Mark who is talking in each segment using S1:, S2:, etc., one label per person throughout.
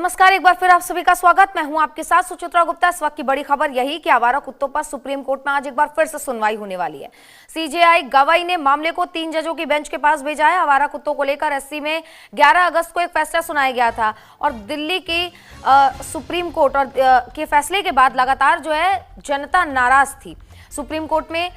S1: नमस्कार, एक बार फिर आप सभी का स्वागत। मैं हूं आपके साथ सुचित्रा गुप्ता। इस वक्त की बड़ी खबर यही कि आवारा कुत्तों पर सुप्रीम कोर्ट में आज एक बार फिर से सुनवाई होने वाली है। सीजेआई गवाई ने मामले को 3 जजों की बेंच के पास भेजा है। आवारा कुत्तों को लेकर एससी में 11 अगस्त को एक फैसला सुनाया गया था और दिल्ली की सुप्रीम कोर्ट और के फैसले के बाद लगातार जो है जनता नाराज थी। सुप्रीम कोर्ट में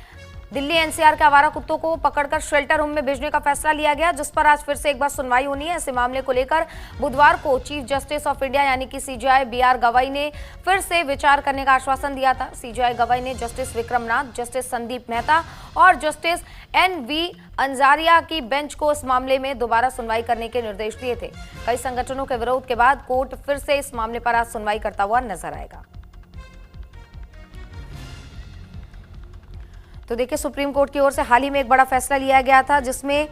S1: दिल्ली एनसीआर के आवारा कुत्तों को पकड़कर शेल्टर होम में भेजने का फैसला लिया गया, जिस पर आज फिर से एक बार सुनवाई होनी है। ऐसे मामले को लेकर बुधवार को चीफ जस्टिस ऑफ इंडिया यानी कि सीजेआई बीआर गवाई ने फिर से विचार करने का आश्वासन दिया था। सीजेआई गवाई ने जस्टिस विक्रम नाथ, जस्टिस संदीप मेहता और जस्टिस एनवी अंजारिया की बेंच को इस मामले में दोबारा सुनवाई करने के निर्देश दिए थे। कई संगठनों के विरोध के बाद कोर्ट फिर से इस मामले पर आज सुनवाई करता हुआ नजर आएगा। तो देखिए, सुप्रीम कोर्ट की ओर से हाल ही में एक बड़ा फैसला लिया गया था, जिसमें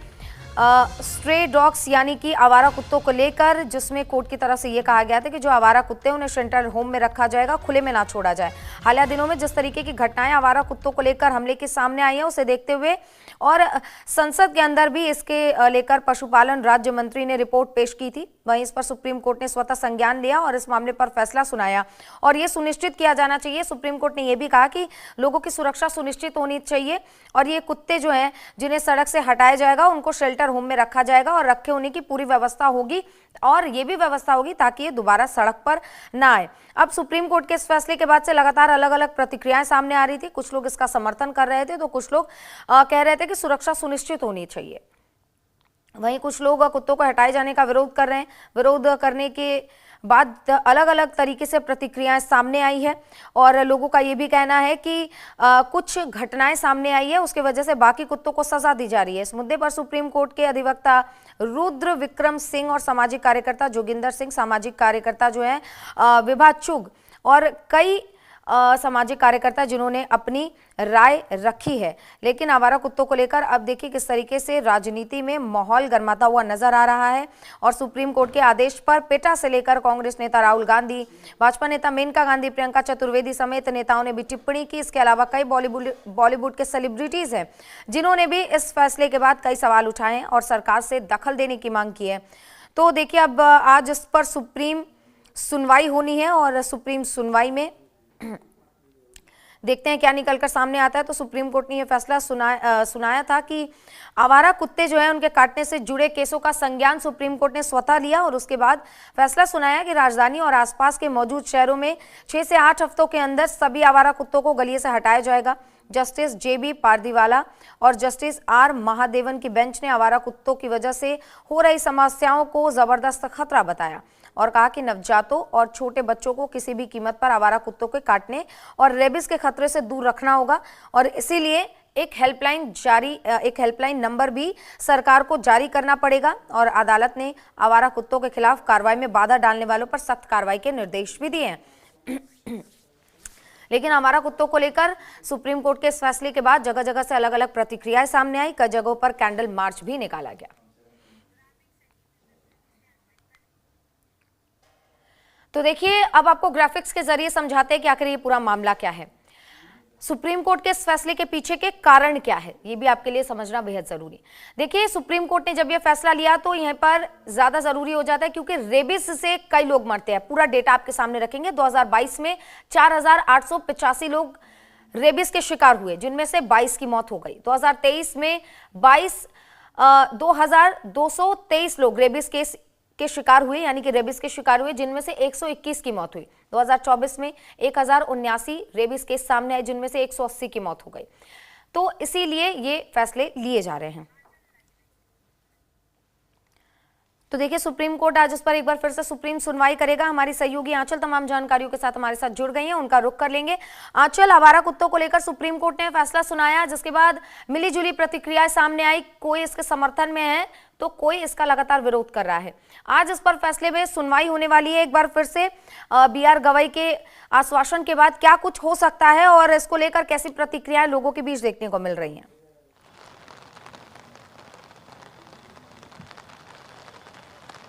S1: स्ट्रे डॉग्स यानी कि आवारा कुत्तों को लेकर, जिसमें कोर्ट की तरफ से ये कहा गया था कि जो आवारा कुत्ते उन्हें शेल्टर होम में रखा जाएगा, खुले में ना छोड़ा जाए। हालिया दिनों में जिस तरीके की घटनाएं आवारा कुत्तों को लेकर हमले के सामने आई हैं, उसे देखते हुए और संसद के अंदर भी इसके लेकर पशुपालन राज्य मंत्री ने रिपोर्ट पेश की थी। वहीं इस पर सुप्रीम कोर्ट ने स्वतः संज्ञान लिया और इस मामले पर फैसला सुनाया और ये सुनिश्चित किया जाना चाहिए। सुप्रीम कोर्ट ने यह भी कहा कि लोगों की सुरक्षा सुनिश्चित होनी चाहिए और ये कुत्ते जो हैं जिन्हें सड़क से हटाया जाएगा, उनको शेल्टर होम में रखा जाएगा और रखे होने की पूरी व्यवस्था होगी और ये भी व्यवस्था होगी ताकि ये दोबारा सड़क पर ना आए। अब सुप्रीम कोर्ट के इस फैसले के बाद से लगातार अलग अलग प्रतिक्रियाएं सामने आ रही थी। कुछ लोग इसका समर्थन कर रहे थे तो कुछ लोग कह रहे थे कि सुरक्षा सुनिश्चित होनी चाहिए। वहीं कुछ लोग कुत्तों को हटाए जाने का विरोध कर रहे हैं। विरोध करने के बाद अलग अलग तरीके से प्रतिक्रियाएं सामने आई है और लोगों का ये भी कहना है कि कुछ घटनाएं सामने आई है, उसके वजह से बाकी कुत्तों को सजा दी जा रही है। इस मुद्दे पर सुप्रीम कोर्ट के अधिवक्ता रुद्र विक्रम सिंह और सामाजिक कार्यकर्ता जोगिंदर सिंह, सामाजिक कार्यकर्ता जो है विभा चुग और कई सामाजिक कार्यकर्ता जिन्होंने अपनी राय रखी है। लेकिन आवारा कुत्तों को लेकर अब देखिए किस तरीके से राजनीति में माहौल गर्माता हुआ नजर आ रहा है और सुप्रीम कोर्ट के आदेश पर पेटा से लेकर कांग्रेस नेता राहुल गांधी, भाजपा नेता मेनका गांधी, प्रियंका चतुर्वेदी समेत नेताओं ने भी टिप्पणी की। इसके अलावा कई बॉलीवुड के सेलिब्रिटीज हैं जिन्होंने भी इस फैसले के बाद कई सवाल उठाए और सरकार से दखल देने की मांग की है। तो देखिए, अब आज इस पर सुप्रीम सुनवाई होनी है और सुप्रीम सुनवाई में देखते हैं क्या निकलकर सामने आता है। तो सुप्रीम कोर्ट ने यह फैसला सुनाया था कि आवारा कुत्ते जो है उनके काटने से जुड़े केसों का संज्ञान सुप्रीम कोर्ट ने स्वतः लिया और उसके बाद फैसला सुनाया कि राजधानी और आसपास के मौजूद शहरों में 6 से 8 हफ्तों के अंदर सभी आवारा कुत्तों को गलिए से हटाया जाएगा। जस्टिस जेबी पारदीवाला और जस्टिस आर महादेवन की बेंच ने आवारा कुत्तों की वजह से हो रही समस्याओं को जबरदस्त खतरा बताया और कहा कि नवजातों और छोटे बच्चों को किसी भी कीमत पर आवारा कुत्तों के काटने और रेबिस के खतरे से दूर रखना होगा और इसीलिए एक हेल्पलाइन नंबर भी सरकार को जारी करना पड़ेगा और अदालत ने आवारा कुत्तों के खिलाफ कार्रवाई में बाधा डालने वालों पर सख्त कार्रवाई के निर्देश भी दिए हैं। लेकिन आवारा कुत्तों को लेकर सुप्रीम कोर्ट के इस फैसले के बाद जगह जगह से अलग अलग प्रतिक्रियाएं सामने आई। कई जगहों पर कैंडल मार्च भी निकाला गया। तो देखिए, अब आपको ग्राफिक्स के जरिए समझाते हैं कि आखिर ये पूरा मामला क्या है, सुप्रीम कोर्ट के इस फैसले के पीछे के कारण क्या है, ये भी आपके लिए समझना बेहद जरूरी। देखिए, सुप्रीम कोर्ट ने जब ये फैसला लिया तो यहाँ पर ज्यादा जरूरी हो जाता है क्योंकि रेबिस से कई लोग मरते हैं। पूरा डेटा आपके सामने रखेंगे। 2022 में 4885 लोग रेबिस के शिकार हुए, जिनमें से 22 की मौत हो गई। 2023 में 2223 लोग रेबिस के शिकार हुए यानी कि रेबिस के शिकार हुए, जिनमें से 121 की मौत हुई। 2024 में 1079 रेबिस केस सामने आए, जिनमें से 180 की मौत हो गई। तो इसीलिए ये फैसले लिए जा रहे हैं। तो देखिए, सुप्रीम कोर्ट आज इस पर एक बार फिर से सुप्रीम सुनवाई करेगा। हमारी सहयोगी आंचल तमाम जानकारियों के साथ हमारे साथ जुड़ गई हैं, उनका रुख कर लेंगे। आंचल, आवारा कुत्तों को लेकर सुप्रीम कोर्ट ने फैसला सुनाया, जिसके बाद मिली जुली प्रतिक्रियाएं सामने आई। कोई इसके समर्थन में है तो कोई इसका लगातार विरोध कर रहा है। आज इस पर फैसले में सुनवाई होने वाली है। एक बार फिर से बीआर गवाई के आश्वासन के बाद क्या कुछ हो सकता है और इसको लेकर कैसी प्रतिक्रियाएं लोगों के बीच देखने को मिल रही हैं?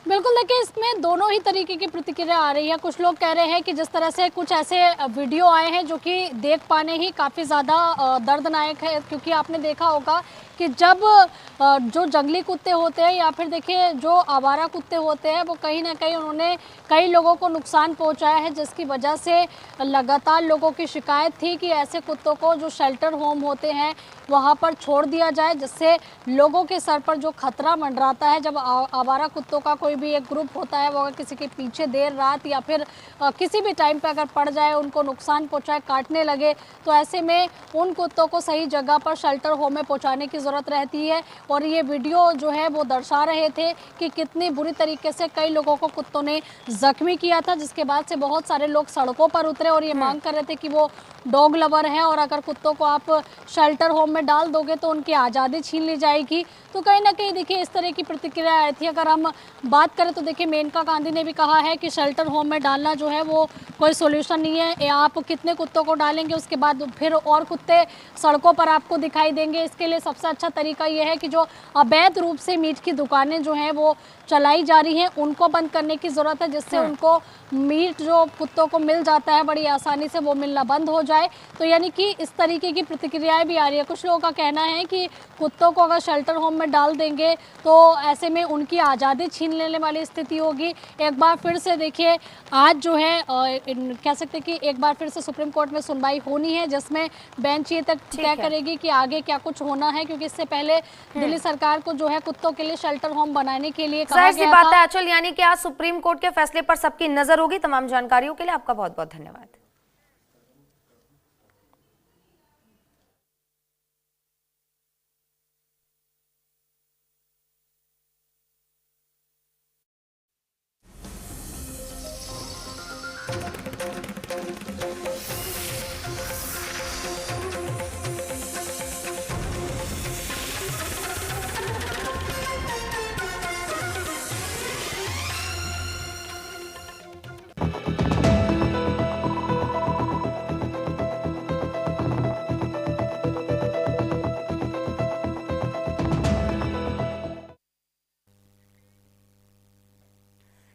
S2: बिल्कुल, देखिए, इसमें दोनों ही तरीके की प्रतिक्रिया आ रही है। कुछ लोग कह रहे हैं कि जिस तरह से कुछ ऐसे वीडियो आए हैं जो कि देख पाने ही काफ़ी ज़्यादा दर्दनाक है, क्योंकि आपने देखा होगा कि जब जो जंगली कुत्ते होते हैं या फिर देखिए जो आवारा कुत्ते होते हैं वो कहीं ना कहीं उन्होंने कई लोगों को नुकसान पहुंचाया है, जिसकी वजह से लगातार लोगों की शिकायत थी कि ऐसे कुत्तों को जो शेल्टर होम होते हैं वहां पर छोड़ दिया जाए, जिससे लोगों के सर पर जो खतरा मंडराता है जब आवारा कुत्तों का कोई भी एक ग्रुप होता है वो अगर किसी के पीछे देर रात या फिर किसी भी टाइम पे अगर पड़ जाए, उनको नुकसान पहुंचाए, काटने लगे, तो ऐसे में उन कुत्तों को सही जगह पर शेल्टर होम में पहुंचाने की ज़रूरत रहती है। और ये वीडियो जो है वो दर्शा रहे थे कि कितनी बुरी तरीके से कई लोगों को कुत्तों ने जख्मी किया था, जिसके बाद से बहुत सारे लोग सड़कों पर उतरे और ये मांग कर रहे थे कि वो डॉग लवर हैं और अगर कुत्तों को आप शेल्टर होम में डाल दोगे तो उनकी आज़ादी छीन ली जाएगी। तो कहीं ना कहीं देखिए इस तरह की प्रतिक्रिया आई थी। अगर हम बात करें तो देखिए मेनका गांधी ने भी कहा है कि शेल्टर होम में डालना जो है वो कोई सोल्यूशन नहीं है। आप कितने कुत्तों को डालेंगे, उसके बाद फिर और कुत्ते सड़कों पर आपको दिखाई देंगे। इसके लिए सबसे अच्छा तरीका ये है कि जो अवैध रूप से मीट की दुकानें जो हैं वो चलाई जा रही हैं उनको बंद करने की ज़रूरत है, जिससे उनको मीट जो कुत्तों को मिल जाता है बड़ी आसानी से वो मिलना बंद हो जाए। तो यानी कि इस तरीके की प्रतिक्रियाएं भी आ रही है। कुछ लोगों का कहना है कि कुत्तों को अगर शेल्टर होम में डाल देंगे तो ऐसे में उनकी आज़ादी छीन लेने वाली स्थिति होगी। एक बार फिर से देखिए आज जो है कह सकते हैं कि एक बार फिर से सुप्रीम कोर्ट में सुनवाई होनी है, जिसमें बेंच ये तक तय करेगी कि आगे क्या कुछ होना है, क्योंकि इससे पहले दिल्ली सरकार को जो है कुत्तों के लिए शेल्टर होम बनाने के लिए कहा गया
S1: बात
S2: था।
S1: है आंचल, यानी कि आज सुप्रीम कोर्ट के फैसले पर सबकी नजर होगी। तमाम जानकारियों के लिए आपका बहुत बहुत धन्यवाद।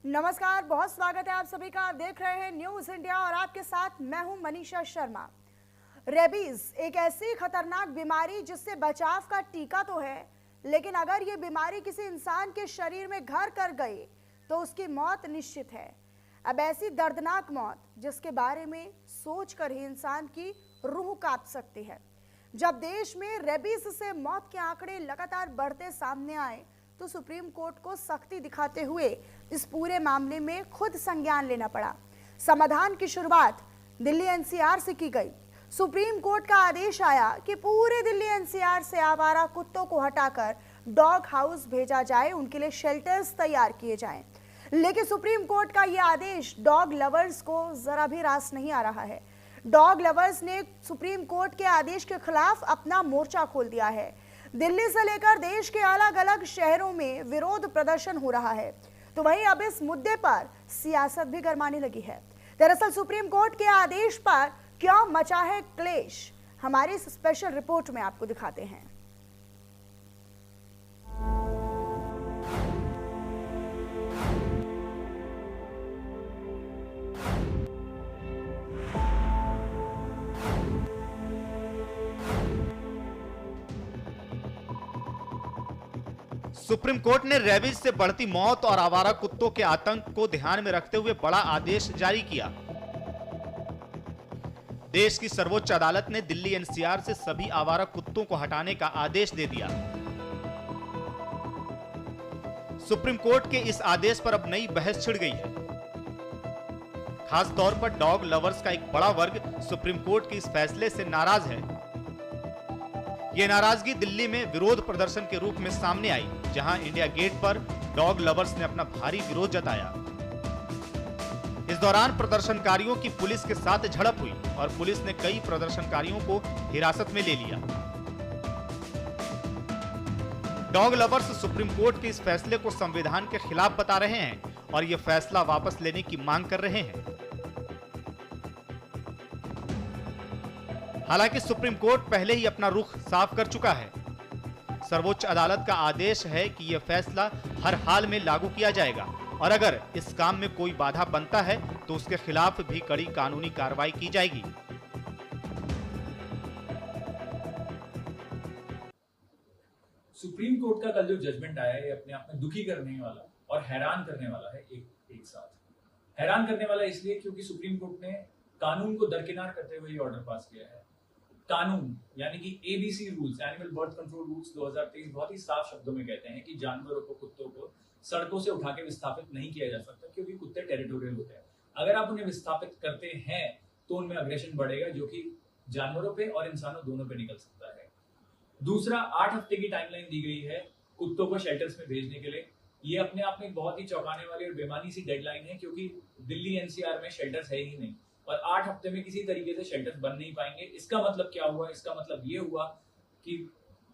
S3: नमस्कार, बहुत स्वागत है आप सभी का। आप देख रहे हैं न्यूज इंडिया और आपके साथ मैं हूं मनीषा शर्मा। रेबीज एक ऐसी खतरनाक बीमारी जिससे बचाव का टीका तो है, लेकिन अगर ये बीमारी किसी इंसान के शरीर में घर कर गई तो उसकी मौत निश्चित है। अब ऐसी दर्दनाक मौत जिसके बारे में सोचकर ही इंसान की रूह कांप सकती है। जब देश में रेबीज से मौत के आंकड़े लगातार बढ़ते सामने आए तो सुप्रीम कोर्ट को सख्ती दिखाते हुए इस पूरे मामले में खुद संज्ञान लेना पड़ा। समाधान की शुरुआत दिल्ली एनसीआर से की गई। सुप्रीम कोर्ट का आदेश आया कि पूरे दिल्ली एनसीआर से आवारा कुत्तों को हटाकर डॉग हाउस भेजा जाए, उनके लिए शेल्टर्स तैयार किए जाएं। लेकिन सुप्रीम कोर्ट का यह आदेश डॉग लवर्स को जरा भी रास नहीं आ रहा है। डॉग लवर्स ने सुप्रीम कोर्ट के आदेश के खिलाफ अपना मोर्चा खोल दिया है। दिल्ली से लेकर देश के अलग अलग शहरों में विरोध प्रदर्शन हो रहा है। तो वहीं अब इस मुद्दे पर सियासत भी गरमाने लगी है। दरअसल सुप्रीम कोर्ट के आदेश पर क्यों मचा है क्लेश, हमारी इस स्पेशल रिपोर्ट में आपको दिखाते हैं।
S4: सुप्रीम कोर्ट ने रेबीज से बढ़ती मौत और आवारा कुत्तों के आतंक को ध्यान में रखते हुए बड़ा आदेश जारी किया। देश की सर्वोच्च अदालत ने दिल्ली एनसीआर से सभी आवारा कुत्तों को हटाने का आदेश दे दिया। सुप्रीम कोर्ट के इस आदेश पर अब नई बहस छिड़ गई है। खास तौर पर डॉग लवर्स का एक बड़ा वर्ग सुप्रीम कोर्ट के इस फैसले से नाराज है। यह नाराजगी दिल्ली में विरोध प्रदर्शन के रूप में सामने आई, जहां इंडिया गेट पर डॉग लवर्स ने अपना भारी विरोध जताया। इस दौरान प्रदर्शनकारियों की पुलिस के साथ झड़प हुई और पुलिस ने कई प्रदर्शनकारियों को हिरासत में ले लिया। डॉग लवर्स सुप्रीम कोर्ट के इस फैसले को संविधान के खिलाफ बता रहे हैं और यह फैसला वापस लेने की मांग कर रहे हैं। हालांकि सुप्रीम कोर्ट पहले ही अपना रुख साफ कर चुका है। सर्वोच्च अदालत का आदेश है कि यह फैसला हर हाल में लागू किया जाएगा और अगर इस काम में कोई बाधा बनता है तो उसके खिलाफ भी कड़ी कानूनी कार्रवाई की जाएगी।
S5: सुप्रीम कोर्ट का कल जो जजमेंट आया है ये अपने आप में दुखी करने वाला और हैरान करने वाला है एक साथ। हैरान करने वाला इसलिए क्योंकि सुप्रीम कोर्ट ने कानून को दरकिनार करते हुए ये ऑर्डर पास किया है। कानून यानी कि ABC rules, animal birth control rules 2023 बहुत ही साफ शब्दों में कहते हैं कि जानवरों को, कुत्तों को सड़कों से उठा के विस्थापित नहीं किया जा सकता क्योंकि कुत्ते टेरिटोरियल होते हैं। अगर आप उन्हें विस्थापित करते हैं तो उनमें अग्रेशन बढ़ेगा जो कि जानवरों पे और इंसानों दोनों पे निकल सकता है। दूसरा, 8 हफ्ते की टाइमलाइन दी गई है कुत्तों को शेल्टर्स में भेजने के लिए। ये अपने आप में एक बहुत ही चौंकाने वाली और बेमानी सी डेडलाइन है क्योंकि दिल्ली एनसीआर में शेल्टर्स है ही नहीं और 8 हफ्ते में किसी तरीके से शेल्टर्स बन नहीं पाएंगे। इसका मतलब क्या हुआ? इसका मतलब ये हुआ कि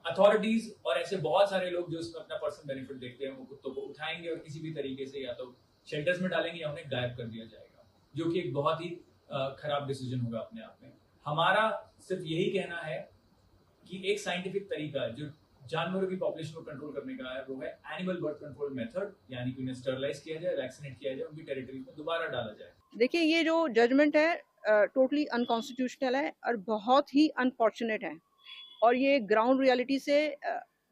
S5: अथॉरिटीज और ऐसे बहुत सारे लोग जो इसमें अपना पर्सनल बेनिफिट देखते हैं वो कुत्तों को उठाएंगे और किसी भी तरीके से या तो शेल्टर्स में डालेंगे या उन्हें गायब कर दिया जाएगा, जो कि एक बहुत ही खराब डिसीजन होगा अपने आप में। हमारा सिर्फ यही कहना है कि एक साइंटिफिक तरीका जो जानवरों की पॉपुलेशन को कंट्रोल करने का है वो है एनिमल बर्थ कंट्रोल मेथड, यानी कि उन्हें स्टरलाइज किया जाए, वैक्सीनेट किया जाए, उनकी टेरिटरी में दोबारा डाला जाए।
S6: देखिए, ये जो जजमेंट है टोटली अनकॉन्स्टिट्यूशनल है और बहुत ही अनफॉर्चुनेट है और ये ग्राउंड रियलिटी से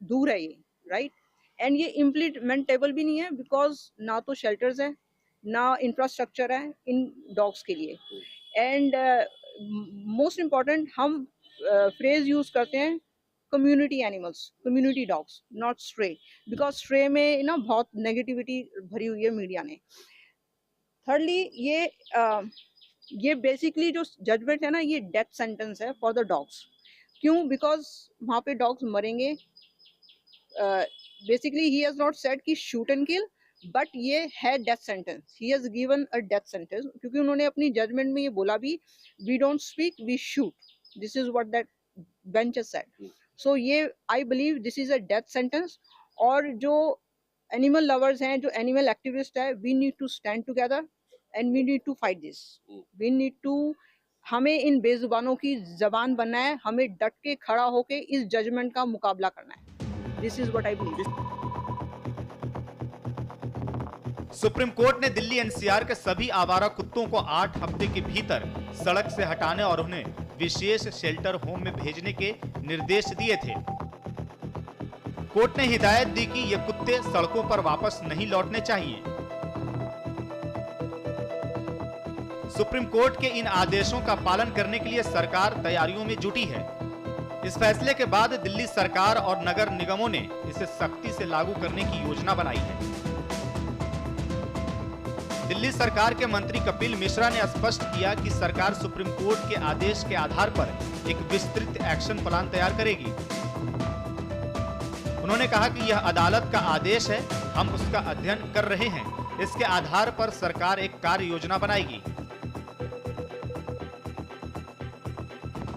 S6: दूर है ये, राइट। एंड ये इम्प्लीमेंटेबल भी नहीं है बिकॉज ना तो शेल्टर्स है ना इंफ्रास्ट्रक्चर है इन डॉग्स के लिए। एंड मोस्ट इम्पॉर्टेंट हम फ्रेज यूज करते हैं community animals, community dogs, not stray, because stray में ना बहुत नेगेटिविटी भरी हुई है मीडिया ने। थर्डली, ये बेसिकली जो जजमेंट है ना ये डेथ सेंटेंस है फॉर द डॉग्स। क्यों? बिकॉज वहाँ पे डॉग्स मरेंगे। Basically he has not said कि शूट एंड किल, बट ये है death sentence. He has given a death sentence क्योंकि उन्होंने अपनी जजमेंट में ये बोला भी, we don't speak, we shoot. This is what that bench has said. So ये I believe this is a death sentence. और जो एनिमल लवर्स हैं, जो एनिमल एक्टिविस्ट है, we need to stand together and we need to fight this. We need to, हमें इन बेजुबानों की जबान बनना है, हमें डट के खड़ा होके इस जजमेंट का मुकाबला करना है। This is what I believe.
S4: Supreme court ने दिल्ली एनसीआर के सभी आवारा कुत्तों को 8 हफ्ते के भीतर सड़क से हटाने और उन्हें विशेष शेल्टर होम में भेजने के निर्देश दिए थे। कोर्ट ने हिदायत दी कि ये कुत्ते सड़कों पर वापस नहीं लौटने चाहिए। सुप्रीम कोर्ट के इन आदेशों का पालन करने के लिए सरकार तैयारियों में जुटी है। इस फैसले के बाद दिल्ली सरकार और नगर निगमों ने इसे सख्ती से लागू करने की योजना बनाई है। दिल्ली सरकार के मंत्री कपिल मिश्रा ने स्पष्ट किया कि सरकार सुप्रीम कोर्ट के आदेश के आधार पर एक विस्तृत एक्शन प्लान तैयार करेगी। उन्होंने कहा कि यह अदालत का आदेश है, हम उसका अध्ययन कर रहे हैं। इसके आधार पर सरकार एक कार्य योजना बनाएगी।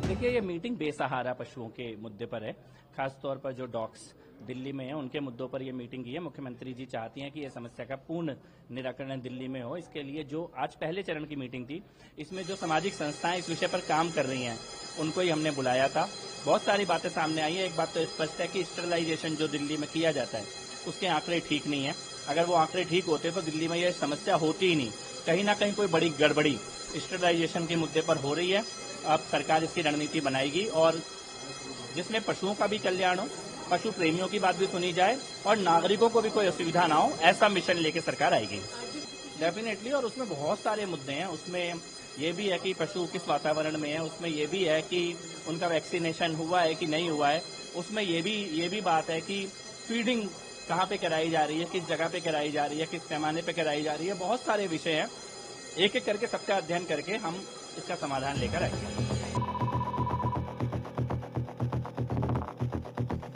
S7: देखिए, ये मीटिंग बेसहारा पशुओं के मुद्दे पर है, खासतौर पर जो डॉग्स दिल्ली में है उनके मुद्दों पर ये मीटिंग की है। मुख्यमंत्री जी चाहती हैं कि ये समस्या का पूर्ण निराकरण दिल्ली में हो। इसके लिए जो आज पहले चरण की मीटिंग थी, इसमें जो सामाजिक संस्थाएं इस विषय पर काम कर रही हैं उनको ही हमने बुलाया था। बहुत सारी बातें सामने आई है। एक बात तो स्पष्ट है कि स्टरलाइजेशन जो दिल्ली में किया जाता है उसके आंकड़े ठीक नहीं है। अगर वो आंकड़े ठीक होते तो दिल्ली में ये समस्या होती ही नहीं। कहीं ना कहीं कोई बड़ी गड़बड़ी स्टरलाइजेशन के मुद्दे पर हो रही है। अब सरकार इसकी रणनीति बनाएगी और जिसमें पशुओं का भी कल्याण हो, पशु प्रेमियों की बात भी सुनी जाए और नागरिकों को भी कोई असुविधा ना हो, ऐसा मिशन लेके सरकार आएगी डेफिनेटली। और उसमें बहुत सारे मुद्दे हैं। उसमें ये भी है कि पशु किस वातावरण में है, उसमें ये भी है कि उनका वैक्सीनेशन हुआ है कि नहीं हुआ है, उसमें ये भी बात है कि फीडिंग कहाँ पे कराई जा रही है, किस जगह पे कराई जा रही है, किस पैमाने पे कराई जा रही है। बहुत सारे विषय हैं, एक एक करके सबका अध्ययन करके हम इसका समाधान लेकर आएंगे।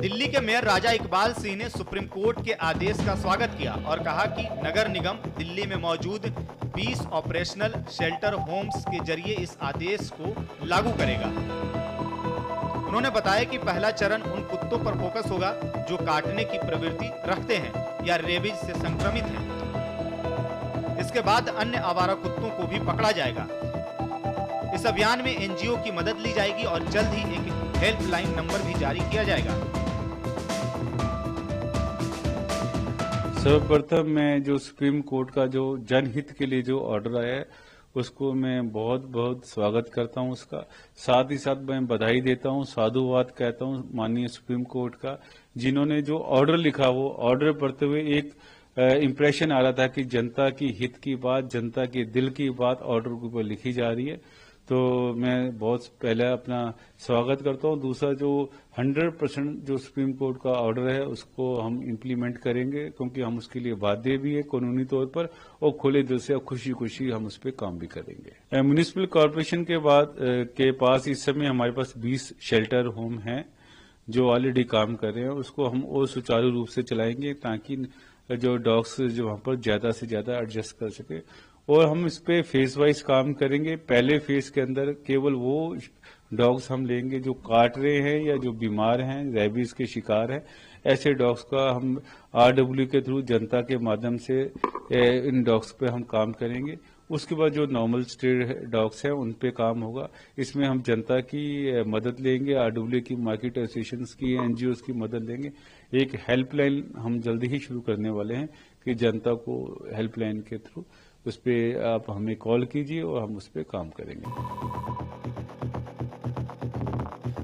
S4: दिल्ली के मेयर राजा इकबाल सिंह ने सुप्रीम कोर्ट के आदेश का स्वागत किया और कहा कि नगर निगम दिल्ली में मौजूद 20 ऑपरेशनल शेल्टर होम्स के जरिए इस आदेश को लागू करेगा। उन्होंने बताया कि पहला चरण उन कुत्तों पर फोकस होगा जो काटने की प्रवृत्ति रखते हैं या रेबीज से संक्रमित हैं। इसके बाद अन्य आवारा कुत्तों को भी पकड़ा जाएगा। इस अभियान में एनजीओ की मदद ली जाएगी और जल्द ही एक हेल्पलाइन नंबर भी जारी किया जाएगा।
S8: सर्वप्रथम मैं जो सुप्रीम कोर्ट का जो जनहित के लिए जो ऑर्डर आया है उसको मैं बहुत बहुत स्वागत करता हूं उसका। साथ ही साथ मैं बधाई देता हूं, साधुवाद कहता हूं माननीय सुप्रीम कोर्ट का, जिन्होंने जो ऑर्डर लिखा वो ऑर्डर पढ़ते हुए एक इम्प्रेशन आ रहा था कि जनता की हित की बात, जनता के दिल की बात ऑर्डर के ऊपर लिखी जा रही है। तो मैं बहुत पहले अपना स्वागत करता हूं। दूसरा, जो 100% जो सुप्रीम कोर्ट का ऑर्डर है उसको हम इम्प्लीमेंट करेंगे, क्योंकि हम उसके लिए बाध्य भी है कानूनी तौर पर, और खुले दिल से और खुशी खुशी हम उस पर काम भी करेंगे। म्युनिसिपल कॉरपोरेशन के पास इस समय हमारे पास 20 शेल्टर होम हैं जो ऑलरेडी काम कर रहे हैं। उसको हम और सुचारू रूप से चलाएंगे ताकि जो डॉग्स जो वहां पर ज्यादा से ज्यादा एडजस्ट कर सके, और हम इस पे फेज वाइज काम करेंगे। पहले फेज के अंदर केवल वो डॉग्स हम लेंगे जो काट रहे हैं या जो बीमार हैं, रेबीज के शिकार हैं। ऐसे डॉग्स का हम RW के थ्रू जनता के माध्यम से इन डॉग्स पे हम काम करेंगे। उसके बाद जो नॉर्मल स्ट्रे डॉग्स हैं उन पे काम होगा। इसमें हम जनता की मदद लेंगे, RW की, मार्केट एसोसिएशन की, NGOs की मदद लेंगे। एक हेल्पलाइन हम जल्दी ही शुरू करने वाले हैं कि जनता को हेल्पलाइन के थ्रू उस पर आप हमें कॉल कीजिए और हम उस पर काम करेंगे।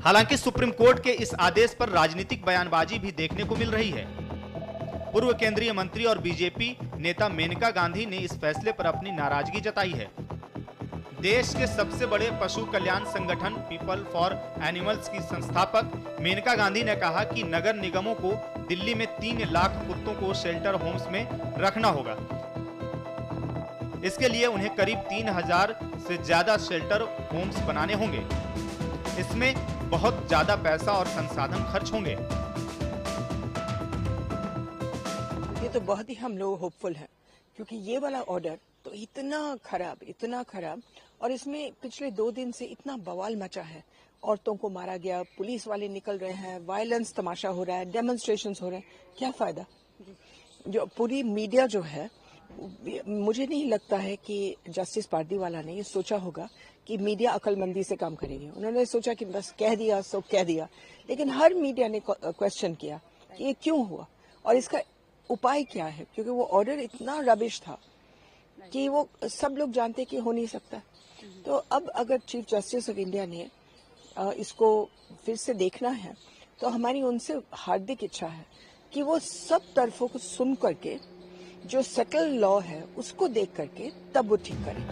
S4: हालांकि सुप्रीम कोर्ट के इस आदेश पर राजनीतिक बयानबाजी भी देखने को मिल रही है। पूर्व केंद्रीय मंत्री और बीजेपी नेता मेनका गांधी ने इस फैसले पर अपनी नाराजगी जताई है। देश के सबसे बड़े पशु कल्याण संगठन पीपल फॉर एनिमल्स की संस्थापक मेनका गांधी ने कहा कि नगर निगमों को दिल्ली में 3 लाख कुत्तों को शेल्टर होम्स में रखना होगा। इसके लिए उन्हें करीब 3000 से ज्यादा शेल्टर होम्स बनाने होंगे। इसमें बहुत ज्यादा पैसा और संसाधन खर्च होंगे।
S9: ये तो बहुत ही हम लोग होपफुल हैं, क्योंकि ये वाला ऑर्डर तो इतना खराब, और इसमें पिछले 2 दिन से इतना बवाल मचा है। औरतों को मारा गया, पुलिस वाले निकल रहे हैं, वायलेंस तमाशा हो रहा है, डेमोन्स्ट्रेशंस हो रहे हैं। क्या फायदा? जो पूरी मीडिया जो है, मुझे नहीं लगता है कि जस्टिस पार्टीवाला ने ये सोचा होगा कि मीडिया अक्लमंदी से काम करेगी। उन्होंने सोचा कि बस कह दिया सो कह दिया, लेकिन हर मीडिया ने क्वेश्चन किया कि ये क्यों हुआ और इसका उपाय क्या है, क्योंकि वो ऑर्डर इतना रबिश था कि वो सब लोग जानते कि हो नहीं सकता। तो अब अगर चीफ जस्टिस ऑफ इंडिया ने इसको फिर से देखना है, तो हमारी उनसे हार्दिक इच्छा है कि वो सब तरफों को सुन करके जो सेटल लॉ है उसको देख करके तब वो ठीक करें।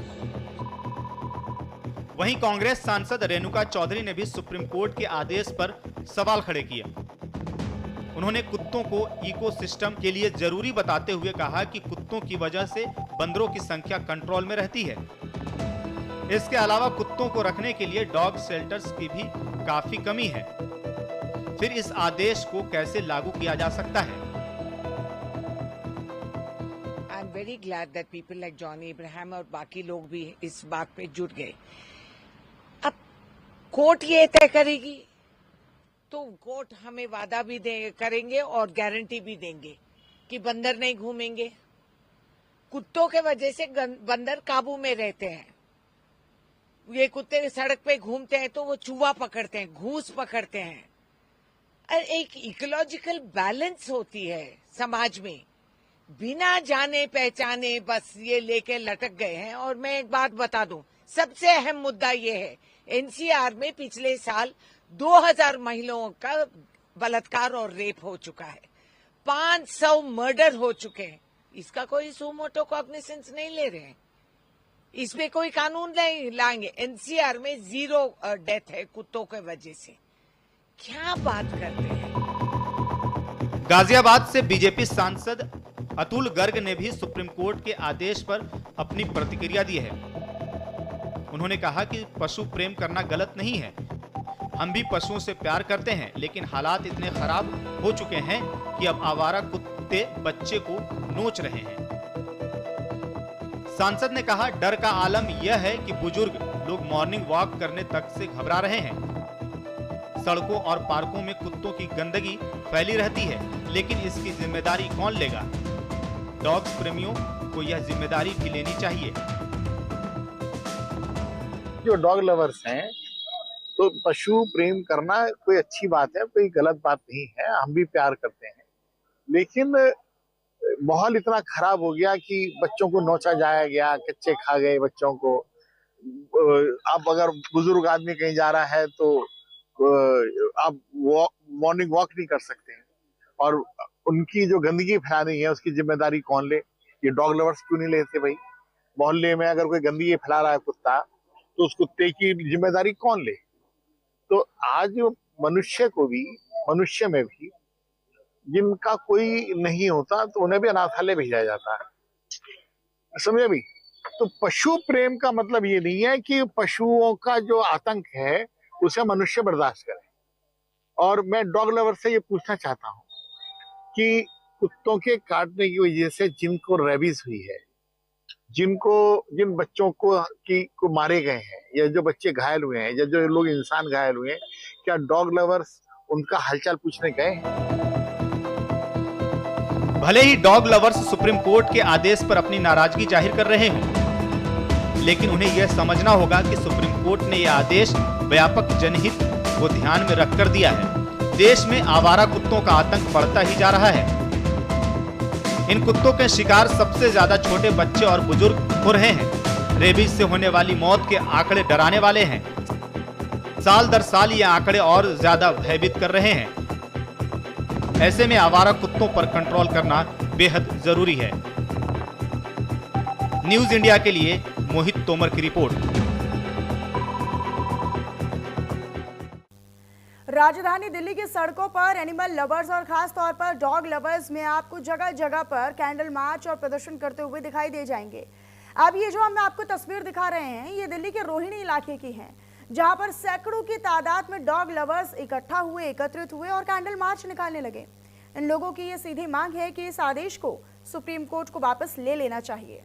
S4: वहीं कांग्रेस सांसद रेणुका चौधरी ने भी सुप्रीम कोर्ट के आदेश पर सवाल खड़े किए। उन्होंने कुत्तों को इकोसिस्टम के लिए जरूरी बताते हुए कहा कि कुत्तों की वजह से बंदरों की संख्या कंट्रोल में रहती है। इसके अलावा कुत्तों को रखने के लिए डॉग शेल्टर्स की भी काफी कमी है। फिर इस आदेश को कैसे लागू किया जा सकता है?
S9: I am very glad that people like Johnny Ibrahim और बाकी लोग भी इस बात पे जुट गए। अब कोर्ट ये तय करेगी तो कोर्ट हमें वादा भी करेंगे और गारंटी भी देंगे कि बंदर नहीं घूमेंगे। कुत्तों के वजह से बंदर काबू में रहते हैं। ये कुत्ते सड़क पे घूमते हैं तो वो चूहा पकड़ते हैं, घूस पकड़ते हैं। एक इकोलॉजिकल बैलेंस होती है समाज में। बिना जाने पहचाने बस ये लेके लटक गए हैं। और मैं एक बात बता दूं, सबसे अहम मुद्दा ये है, एनसीआर में पिछले साल 2000 महिलाओं का बलात्कार और रेप हो चुका है, 500 मर्डर हो चुके हैं। इसका कोई सुमोटो कॉग्निसेंस नहीं ले रहे हैं, इस पे कोई कानून नहीं लाएंगे। एनसीआर में 0 डेथ है कुत्तों के वजह से। क्या बात करते हैं।
S4: गाजियाबाद से बीजेपी सांसद अतुल गर्ग ने भी सुप्रीम कोर्ट के आदेश पर अपनी प्रतिक्रिया दी है। उन्होंने कहा कि पशु प्रेम करना गलत नहीं है, हम भी पशुओं से प्यार करते हैं, लेकिन हालात इतने खराब हो चुके हैं कि अब आवारा कुत्ते बच्चे को नोच रहे हैं। सांसद ने कहा, डर का आलम यह है कि बुजुर्ग लोग मॉर्निंग वॉक करने तक से घबरा रहे हैं। सड़कों और पार्कों में कुत्तों की गंदगी फैली रहती है, लेकिन इसकी जिम्मेदारी कौन लेगा? डॉग्स प्रेमियों को यह जिम्मेदारी भी लेनी चाहिए।
S10: जो डॉग लवर्स हैं, तो पशु प्रेम करना कोई अच्छी बात है, कोई गलत बात नहीं है। हम भी प्यार करते हैं, लेकिन माहौल इतना खराब हो गया कि बच्चों को नोचा जाया गया, कच्चे खा गए बच्चों को। अब अगर बुजुर्ग आदमी कहीं जा रहा है तो आप मॉर्निंग वॉक नहीं कर सकते हैं, और उनकी जो गंदगी फैलानी है उसकी जिम्मेदारी कौन ले? ये डॉग लवर्स क्यों नहीं लेते भाई? मोहल्ले में अगर कोई गंदगी फैला रहा है कुत्ता, तो उस कुत्ते की जिम्मेदारी कौन ले? तो आज मनुष्य में भी जिनका कोई नहीं होता तो उन्हें भी अनाथालय भेजा जाता है, समझे भी? तो पशु प्रेम का मतलब ये नहीं है कि पशुओं का जो आतंक है उसे मनुष्य बर्दाश्त करे। और मैं डॉग लवर से ये पूछना चाहता हूं कि कुत्तों के काटने की वजह से जिनको रेबीज हुई है, जिन बच्चों को मारे गए हैं, या जो बच्चे घायल हुए हैं, या जो लोग इंसान घायल हुए हैं, क्या डॉग लवर्स उनका हालचाल पूछने गए हैं?
S4: भले ही डॉग लवर्स सुप्रीम कोर्ट के आदेश पर अपनी नाराजगी जाहिर कर रहे हों, लेकिन उन्हें यह समझना होगा कि सुप्रीम कोर्ट ने यह आदेश व्यापक जनहित को ध्यान में रखकर दिया है। देश में आवारा कुत्तों का आतंक बढ़ता ही जा रहा है। इन कुत्तों के शिकार सबसे ज्यादा छोटे बच्चे और बुजुर्ग हो रहे हैं। रेबीज से होने वाली मौत के आंकड़े डराने वाले हैं। साल दर साल ये आंकड़े और ज्यादा भयभीत कर रहे हैं। ऐसे में आवारा कुत्तों पर कंट्रोल करना बेहद जरूरी है। न्यूज इंडिया के लिए मोहित तोमर की रिपोर्ट।
S3: राजधानी दिल्ली की सड़कों पर एनिमल लवर्स और खास तौर पर डॉग लवर्स में आपको जगह जगह पर कैंडल मार्च और प्रदर्शन करते हुए दिखाई दे जाएंगे। अब ये जो हम आपको तस्वीर दिखा रहे हैं, ये दिल्ली के रोहिणी इलाके की है, जहां पर सैकड़ों की तादाद में डॉग लवर्स एकत्रित हुए और कैंडल मार्च निकालने लगे। इन लोगों की ये सीधी मांग है कि इस आदेश को सुप्रीम कोर्ट को वापस ले लेना चाहिए।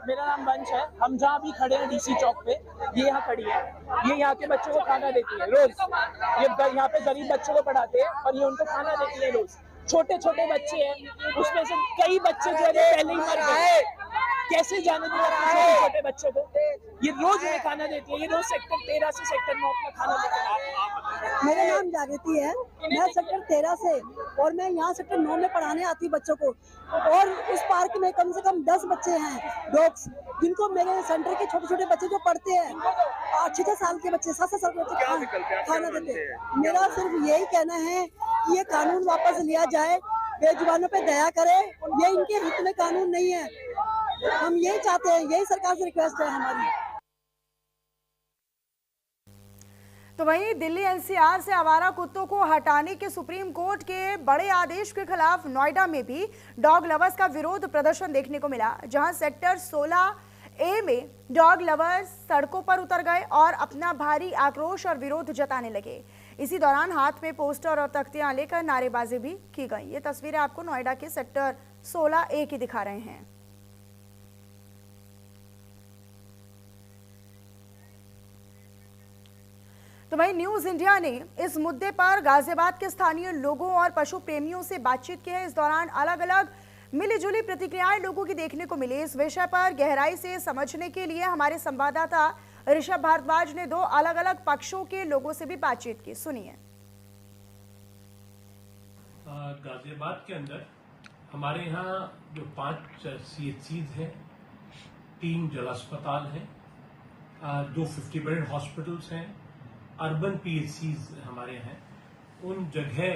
S11: मेरा नाम वंश है। हम जहाँ भी खड़े हैं डीसी चौक पे, ये यहाँ खड़ी है। ये यहाँ के बच्चों को खाना देती है रोज। ये यहाँ पे गरीब बच्चों को पढ़ाते हैं और ये उनको खाना देती है रोज। छोटे छोटे बच्चे हैं, उसमें से कई बच्चे जो है पहले ही मर गए। कैसे जाने दिया छोटे छोटे बच्चों को? ये रोज उन्हें खाना देती है। ये रोज सेक्टर 13 से सेक्टर 9 अपना खाना देती है।
S12: मेरा नाम जागृति है, मैं सेक्टर 13 से, और मैं यहाँ सेक्टर 9 में पढ़ाने आती हूँ बच्चों को। और उस पार्क में कम से कम 10 बच्चे हैं डॉग्स, जिनको मेरे सेंटर के छोटे छोटे बच्चे जो पढ़ते हैं, 6-6 साल के बच्चे, 7-7 साल के बच्चे खाना देते हैं। मेरा सिर्फ यही कहना है कि ये कानून वापस लिया जाए, बेजुबानों पे दया करे। ये इनके हित में कानून नहीं है। हम यही चाहते हैं, यही सरकार से रिक्वेस्ट है हमारी।
S3: तो वहीं दिल्ली एनसीआर से आवारा कुत्तों को हटाने के सुप्रीम कोर्ट के बड़े आदेश के खिलाफ नोएडा में भी डॉग लवर्स का विरोध प्रदर्शन देखने को मिला, जहां सेक्टर 16A में डॉग लवर्स सड़कों पर उतर गए और अपना भारी आक्रोश और विरोध जताने लगे। इसी दौरान हाथ में पोस्टर और तख्तियां लेकर नारेबाजी भी की गई। ये तस्वीरें आपको नोएडा के सेक्टर 16A की दिखा रहे हैं। तो वहीं न्यूज इंडिया ने इस मुद्दे पर गाजियाबाद के स्थानीय लोगों और पशु प्रेमियों से बातचीत की है। इस दौरान अलग अलग मिलीजुली प्रतिक्रियाएं लोगों की देखने को मिली। इस विषय पर गहराई से समझने के लिए हमारे संवाददाता ऋषभ भारद्वाज ने 2 अलग अलग पक्षों के लोगों से भी बातचीत की। सुनिए।
S13: गाजियाबाद के अंदर हमारे यहाँ जो 5 CHCs हैं, 3 जिला अस्पताल हैं, 2 50 बेड हॉस्पिटल्स हैं, अर्बन PHCs हमारे हैं। उन जगह